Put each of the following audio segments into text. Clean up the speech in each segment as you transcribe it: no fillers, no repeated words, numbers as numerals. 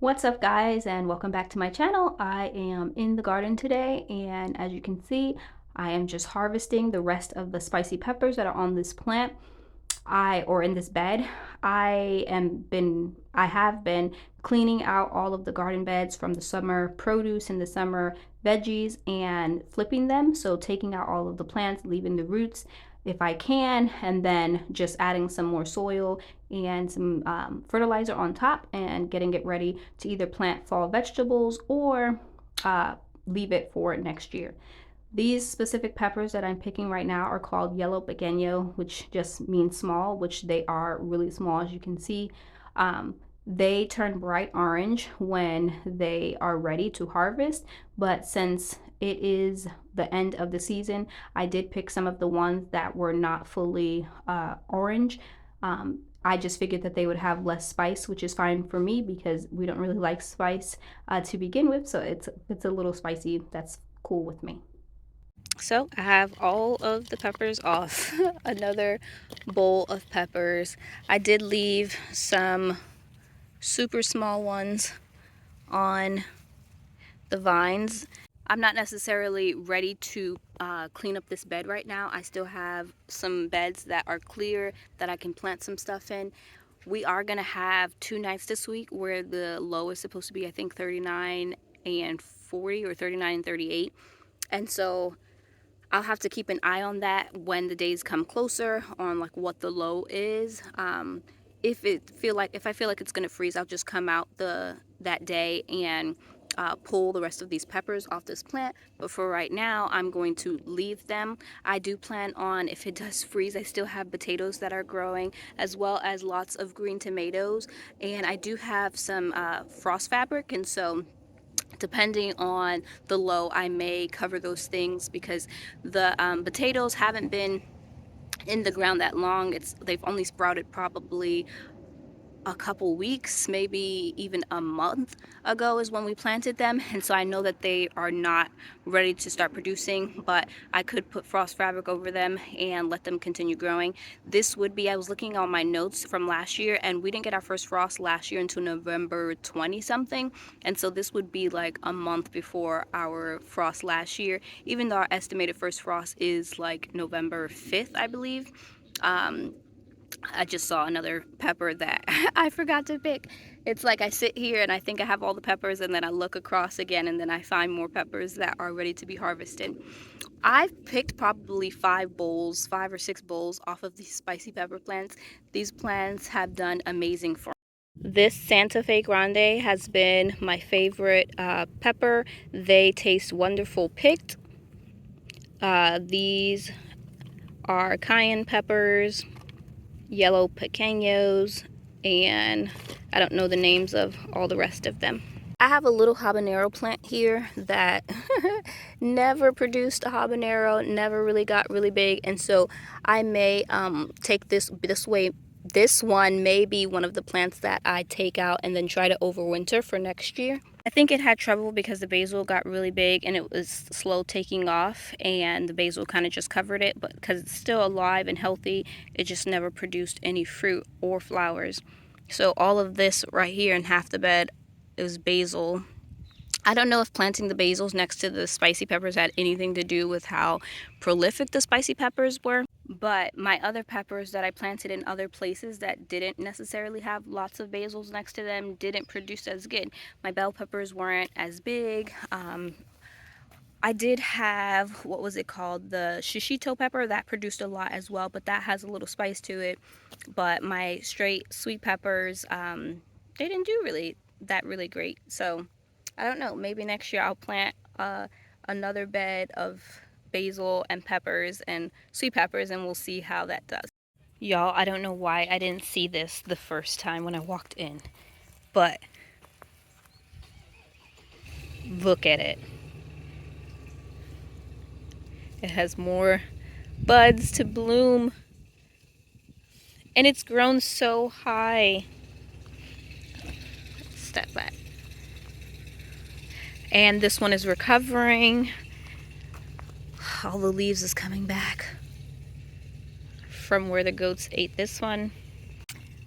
What's up guys, and welcome back to my channel. I am in the garden today, and as you can see, I am just harvesting the rest of the spicy peppers that are on this plant or in this bed. I have been cleaning out all of the garden beds from the summer produce and the summer veggies and flipping them, so taking out all of the plants, leaving the roots if I can, and then just adding some more soil and some fertilizer on top and getting it ready to either plant fall vegetables or leave it for next year. These specific peppers that I'm picking right now are called yellow pequeño, which just means small, which they are really small, as you can see. They turn bright orange when they are ready to harvest, but since it is the end of the season, I did pick some of the ones that were not fully orange. I just figured that they would have less spice, which is fine for me because we don't really like spice to begin with, so it's a little spicy. That's cool with me. So I have all of the peppers off. Another bowl of peppers. I did leave some super small ones on the vines. I'm not necessarily ready to clean up this bed right now. I still have some beds that are clear that I can plant some stuff in. We are gonna have 2 nights this week where the low is supposed to be, I think, 39 and 40 or 39 and 38. And so I'll have to keep an eye on that when the days come closer on like what the low is. If I feel like it's gonna freeze, I'll just come out that day and pull the rest of these peppers off this plant. But for right now, I'm going to leave them. I do plan on, if it does freeze, I still have potatoes that are growing, as well as lots of green tomatoes, and I do have some frost fabric, and so depending on the low, I may cover those things because the potatoes haven't been in the ground that long. They've only sprouted probably a couple weeks, maybe even a month ago is when we planted them, and so I know that they are not ready to start producing, but I could put frost fabric over them and let them continue growing. This would be, I was looking on my notes from last year, and we didn't get our first frost last year until November 20 something, and so this would be like a month before our frost last year, even though our estimated first frost is like November 5th, I believe. I just saw another pepper that I forgot to pick. It's like I sit here and I think I have all the peppers, and then I look across again and then I find more peppers that are ready to be harvested. I've picked probably 5 or 6 bowls off of these spicy pepper plants. These plants have done amazing for me. This Santa Fe Grande has been my favorite pepper. They taste wonderful picked. These are cayenne peppers, yellow pequeños, and I don't know the names of all the rest of them. I have a little habanero plant here that never produced a habanero, never really got really big, and so I may take this way. This one may be one of the plants that I take out and then try to overwinter for next year. I think it had trouble because the basil got really big and it was slow taking off, and the basil kind of just covered it, but because it's still alive and healthy, it just never produced any fruit or flowers. So all of this right here in half the bed is basil. I don't know if planting the basils next to the spicy peppers had anything to do with how prolific the spicy peppers were, but my other peppers that I planted in other places that didn't necessarily have lots of basils next to them didn't produce as good. My bell peppers weren't as big. I did have, what was it called, the shishito pepper that produced a lot as well, but that has a little spice to it. But my straight sweet peppers, they didn't do really great. So I don't know, maybe next year I'll plant another bed of basil and peppers and sweet peppers, and we'll see how that does. Y'all, I don't know why I didn't see this the first time when I walked in, but look at it. It has more buds to bloom, and it's grown so high. Step back. And this one is recovering. All the leaves is coming back from where the goats ate this one.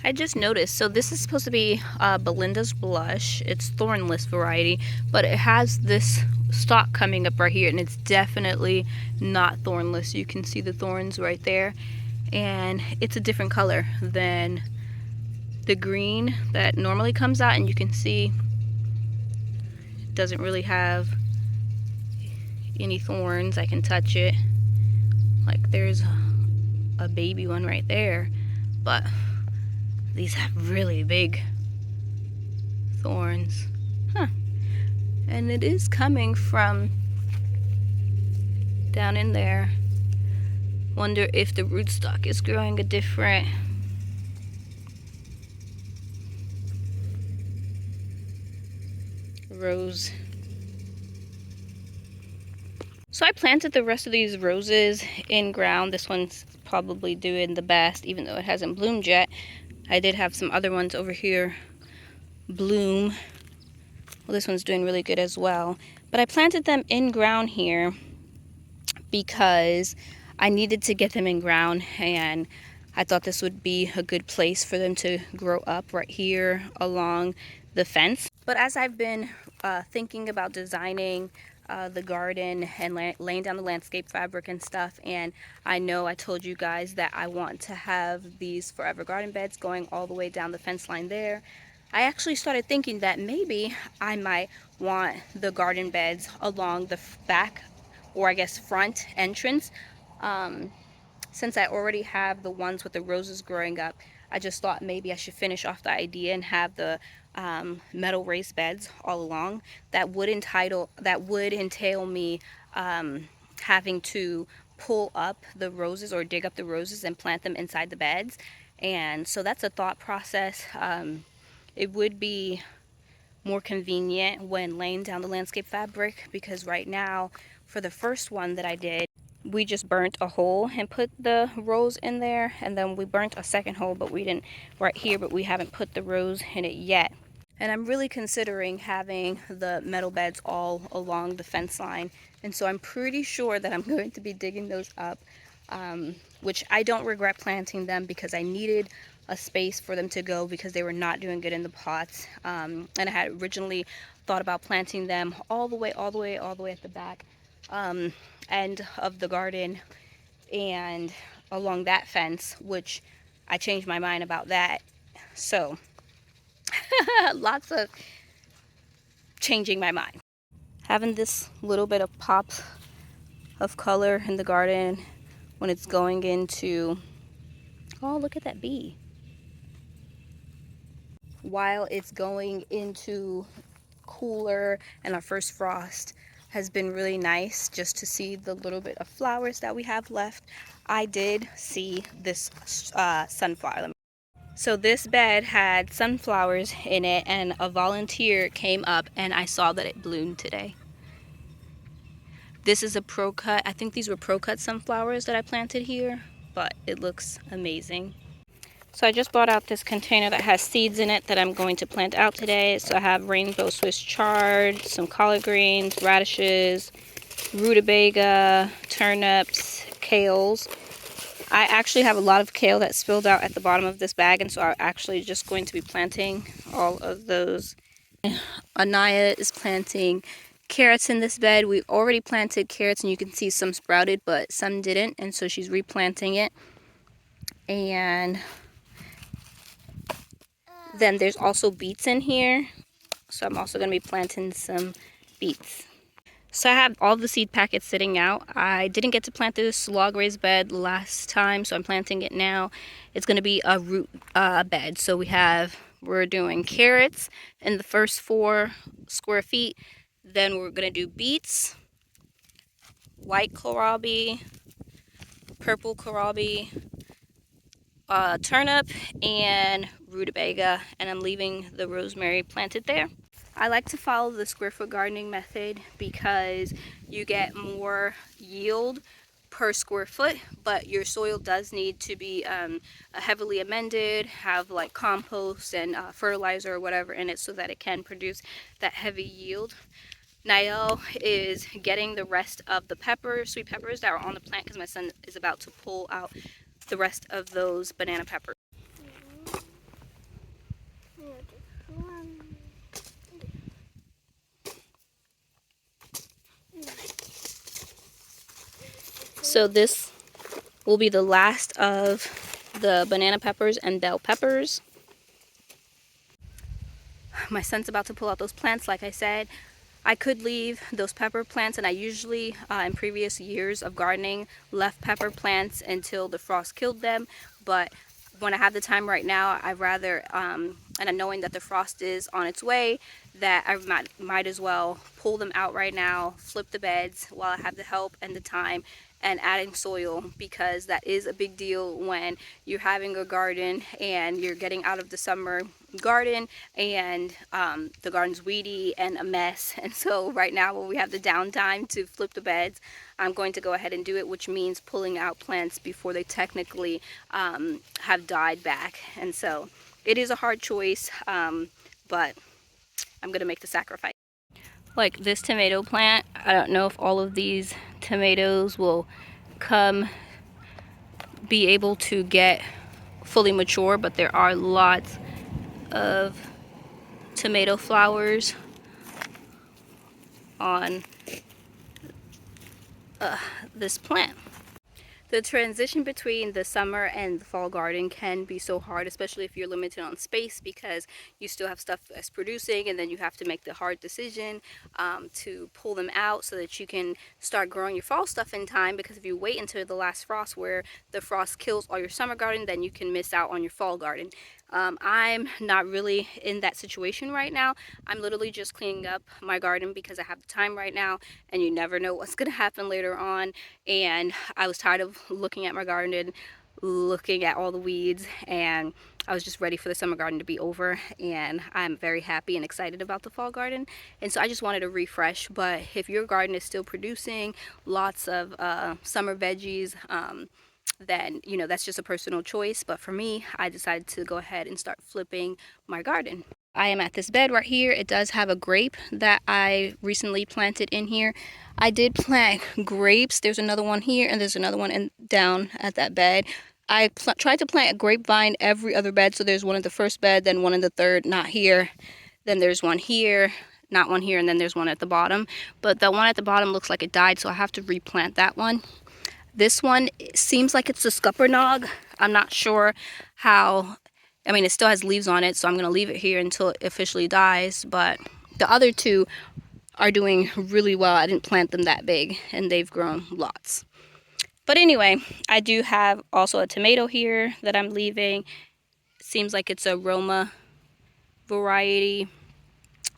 I just noticed, so this is supposed to be Belinda's blush. It's thornless variety, but it has this stalk coming up right here, and it's definitely not thornless. You can see the thorns right there, and it's a different color than the green that normally comes out, and you can see it doesn't really have any thorns. I can touch it. Like there's a baby one right there, but these have really big thorns. Huh. And it is coming from down in there. Wonder if the rootstock is growing a different rose. So I planted the rest of these roses in ground. This one's probably doing the best, even though it hasn't bloomed yet. I did have some other ones over here bloom. Well, this one's doing really good as well. But I planted them in ground here because I needed to get them in ground, and I thought this would be a good place for them to grow up right here along the fence. But as I've been thinking about designing the garden and laying down the landscape fabric and stuff, and I know I told you guys that I want to have these forever garden beds going all the way down the fence line there. I actually started thinking that maybe I might want the garden beds along the back, or I guess front entrance. Since I already have the ones with the roses growing up, I just thought maybe I should finish off the idea and have the metal raised beds all along. That would entail me having to pull up the roses or dig up the roses and plant them inside the beds. And so that's a thought process. It would be more convenient when laying down the landscape fabric, because right now for the first one that I did, we just burnt a hole and put the rose in there, and then we burnt a second hole, but we didn't right here, but we haven't put the rose in it yet. And I'm really considering having the metal beds all along the fence line, and so I'm pretty sure that I'm going to be digging those up, which I don't regret planting them because I needed a space for them to go because they were not doing good in the pots. And I had originally thought about planting them all the way at the back end of the garden and along that fence, which I changed my mind about that. So lots of changing my mind. Having this little bit of pop of color in the garden when it's going into, oh, look at that bee. While it's going into cooler and our first frost has been really nice, just to see the little bit of flowers that we have left. I did see this sunflower. So this bed had sunflowers in it, and a volunteer came up and I saw that it bloomed today. This is a pro cut. I think these were pro cut sunflowers that I planted here, but it looks amazing. So I just brought out this container that has seeds in it that I'm going to plant out today. So I have rainbow Swiss chard, some collard greens, radishes, rutabaga, turnips, kales. I actually have a lot of kale that spilled out at the bottom of this bag, and so I'm actually just going to be planting all of those. Anaya is planting carrots in this bed. We've already planted carrots, and you can see some sprouted, but some didn't, and so she's replanting it. And then there's also beets in here, so I'm also going to be planting some beets. So I have all the seed packets sitting out. I didn't get to plant this log raised bed last time, so I'm planting it now. It's going to be a root bed. So we're doing carrots in the first 4 square feet. Then we're going to do beets, white kohlrabi, purple kohlrabi, turnip, and rutabaga, and I'm leaving the rosemary planted there. I like to follow the square foot gardening method because you get more yield per square foot, but your soil does need to be heavily amended, have like compost and fertilizer or whatever in it so that it can produce that heavy yield. Nael is getting the rest of the sweet peppers that are on the plant, because my son is about to pull out the rest of those banana peppers. So this will be the last of the banana peppers and bell peppers. My son's about to pull out those plants. Like I said, I could leave those pepper plants, and I usually in previous years of gardening left pepper plants until the frost killed them, but when I have the time right now, I'd rather and knowing that the frost is on its way, that I might as well pull them out right now, flip the beds while I have the help and the time, and adding soil, because that is a big deal when you're having a garden and you're getting out of the summer garden and the garden's weedy and a mess. And so right now, when we have the downtime to flip the beds, I'm going to go ahead and do it, which means pulling out plants before they technically have died back. And so it is a hard choice, but I'm gonna make the sacrifice. Like this tomato plant, I don't know if all of these tomatoes will be able to get fully mature, but there are lots of tomato flowers on this plant. The transition between the summer and the fall garden can be so hard, especially if you're limited on space, because you still have stuff that's producing, and then you have to make the hard decision to pull them out so that you can start growing your fall stuff in time. Because if you wait until the last frost, where the frost kills all your summer garden, then you can miss out on your fall garden. I'm not really in that situation right now. I'm literally just cleaning up my garden because I have the time right now, and you never know what's going to happen later on. And I was tired of looking at my garden, looking at all the weeds, and I was just ready for the summer garden to be over. And I'm very happy and excited about the fall garden, and so I just wanted to refresh. But if your garden is still producing lots of summer veggies, then you know that's just a personal choice. But for me, I decided to go ahead and start flipping my garden. I am at this bed right here. It does have a grape that I recently planted in here. I did plant grapes. There's another one here, and there's another one down at that bed. I tried to plant a grapevine every other bed. So there's one in the first bed, then one in the third, not here. Then there's one here, not one here, and then there's one at the bottom. But the one at the bottom looks like it died, so I have to replant that one. This one seems like it's a scuppernong. I'm not sure how. I mean, it still has leaves on it, so I'm going to leave it here until it officially dies. But the other two are doing really well. I didn't plant them that big, and they've grown lots. But anyway, I do have also a tomato here that I'm leaving. It seems like it's a Roma variety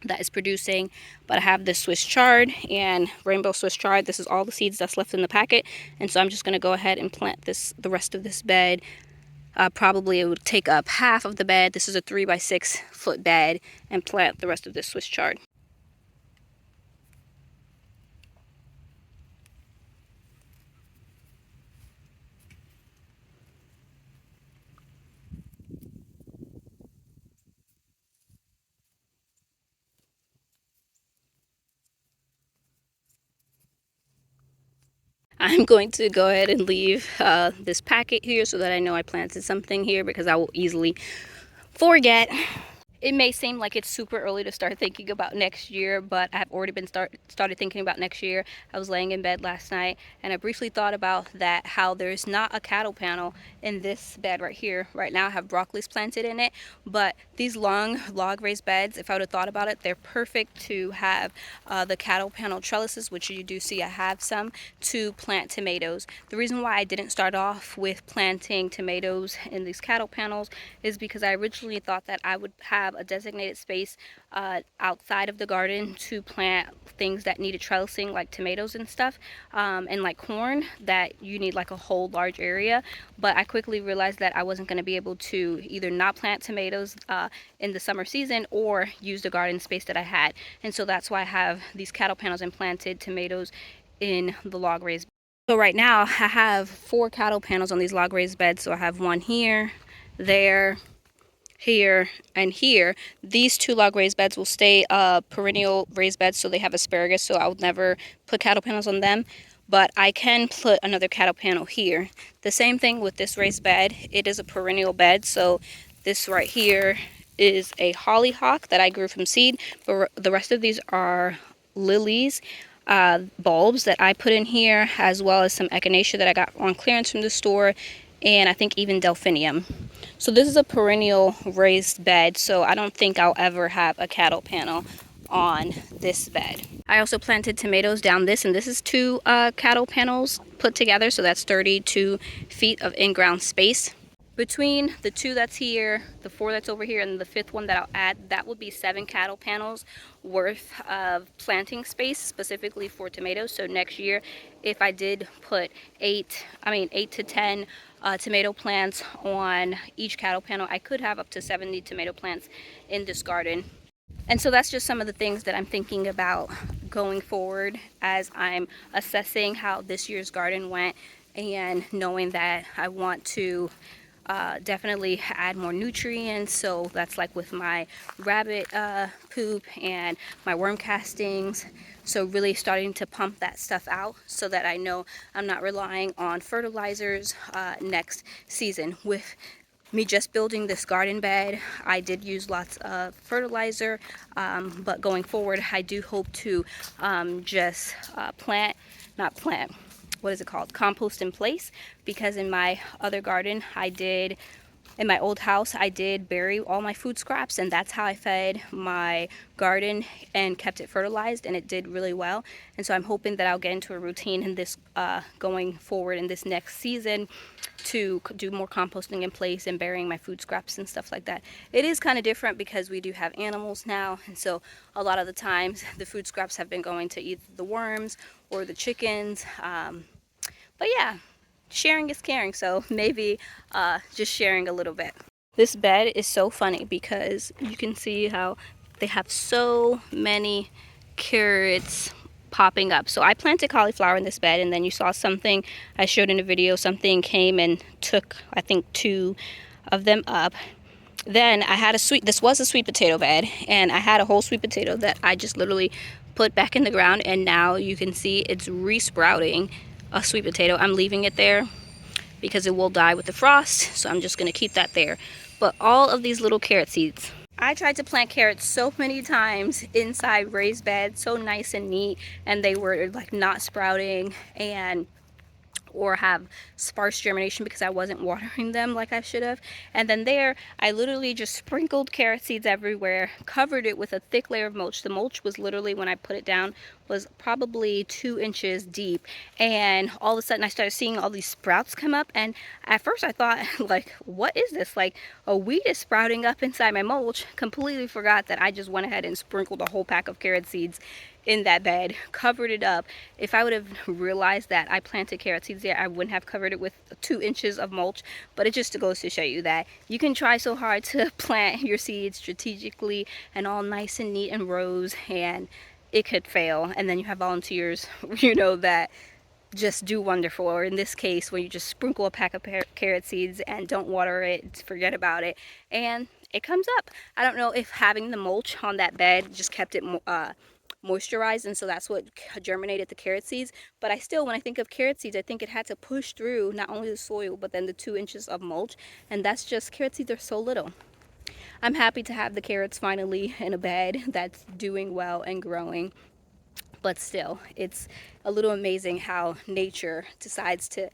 that is producing, but I have this Swiss chard and rainbow Swiss chard. This is all the seeds that's left in the packet, and so I'm just going to go ahead and plant the rest of this bed. Probably it would take up half of the bed. This is a 3 by 6 foot bed, and plant the rest of this Swiss chard. I'm going to go ahead and leave this packet here so that I know I planted something here, because I will easily forget. It may seem like it's super early to start thinking about next year, but I've already been started thinking about next year. I was laying in bed last night, and I briefly thought about that, how there's not a cattle panel in this bed right here. Right now I have broccolis planted in it, but these long log raised beds, if I would have thought about it, they're perfect to have the cattle panel trellises, which you do see I have some, to plant tomatoes. The reason why I didn't start off with planting tomatoes in these cattle panels is because I originally thought that I would have a designated space outside of the garden to plant things that needed trellising, like tomatoes and stuff, and like corn, that you need like a whole large area. But I quickly realized that I wasn't going to be able to either not plant tomatoes in the summer season or use the garden space that I had, and so that's why I have these cattle panels and planted tomatoes in the log raised bed. So right now I have 4 cattle panels on these log raised beds. So I have one here, there, here, and here. These 2 log raised beds will stay perennial raised beds, so they have asparagus, so I would never put cattle panels on them. But I can put another cattle panel here. The same thing with this raised bed. It is a perennial bed, so this right here is a hollyhock that I grew from seed, but the rest of these are lilies. bulbs that I put in here, as well as some echinacea that I got on clearance from the store, and I think even delphinium. So this is a perennial raised bed, so I don't think I'll ever have a cattle panel on this bed. I also planted tomatoes down this, and this is 2 cattle panels put together, so that's 32 feet of in-ground space. Between the 2 that's here, the 4 that's over here, and the 5th one that I'll add, that would be 7 cattle panels worth of planting space specifically for tomatoes. So next year, if I did put 8 to 10 tomato plants on each cattle panel, I could have up to 70 tomato plants in this garden. And so that's just some of the things that I'm thinking about going forward as I'm assessing how this year's garden went, and knowing that I want to definitely add more nutrients. So that's like with my rabbit poop and my worm castings. So really starting to pump that stuff out so that I know I'm not relying on fertilizers next season. With me just building this garden bed, I did use lots of fertilizer, but going forward I do hope to just compost in place, because in my other garden in my old house I did bury all my food scraps, and that's how I fed my garden and kept it fertilized, and it did really well. And so I'm hoping that I'll get into a routine in this going forward in this next season to do more composting in place and burying my food scraps and stuff like that. It is kind of different because we do have animals now, and so a lot of the times the food scraps have been going to either the worms or the chickens. But yeah, sharing is caring, so maybe just sharing a little bit. This bed is so funny because you can see how they have so many carrots popping up. So I planted cauliflower in this bed, and then you saw something I showed in a video, something came and took, I think, 2 of them up. Then I had this was a sweet potato bed, and I had a whole sweet potato that I just literally put back in the ground, and now you can see it's re-sprouting a sweet potato. I'm leaving it there because it will die with the frost, so I'm just going to keep that there. But all of these little carrot seeds, I tried to plant carrots so many times inside raised beds, so nice and neat, and they were like not sprouting or have sparse germination because I wasn't watering them like I should have. And then there, I literally just sprinkled carrot seeds everywhere, covered it with a thick layer of mulch. The mulch was literally, when I put it down, was probably 2 inches deep. And all of a sudden I started seeing all these sprouts come up, and at first I thought, like, what is this? Like, a weed is sprouting up inside my mulch. Completely forgot that I just went ahead and sprinkled a whole pack of carrot seeds in that bed, covered it up. If I would have realized that I planted carrot seeds there, I wouldn't have covered it with 2 inches of mulch. But it just goes to show you that you can try so hard to plant your seeds strategically and all nice and neat in rows, and it could fail. And then you have volunteers, that just do wonderful. Or in this case, when you just sprinkle a pack of carrot seeds and don't water it, forget about it, and it comes up. I don't know if having the mulch on that bed just kept it moisturized, and so that's what germinated the carrot seeds. But I still, when I think of carrot seeds, I think it had to push through not only the soil but then the 2 inches of mulch, and that's just, carrot seeds are so little. I'm happy to have the carrots finally in a bed that's doing well and growing, but still, it's a little amazing how nature decides to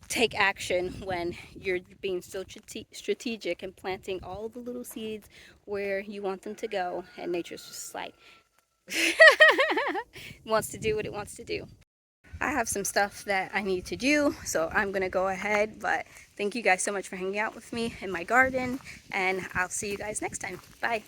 take action when you're being so strategic and planting all the little seeds where you want them to go, and nature's just like wants to do what it wants to do. I have some stuff that I need to do, so I'm gonna go ahead. But thank you guys so much for hanging out with me in my garden, and I'll see you guys next time. Bye.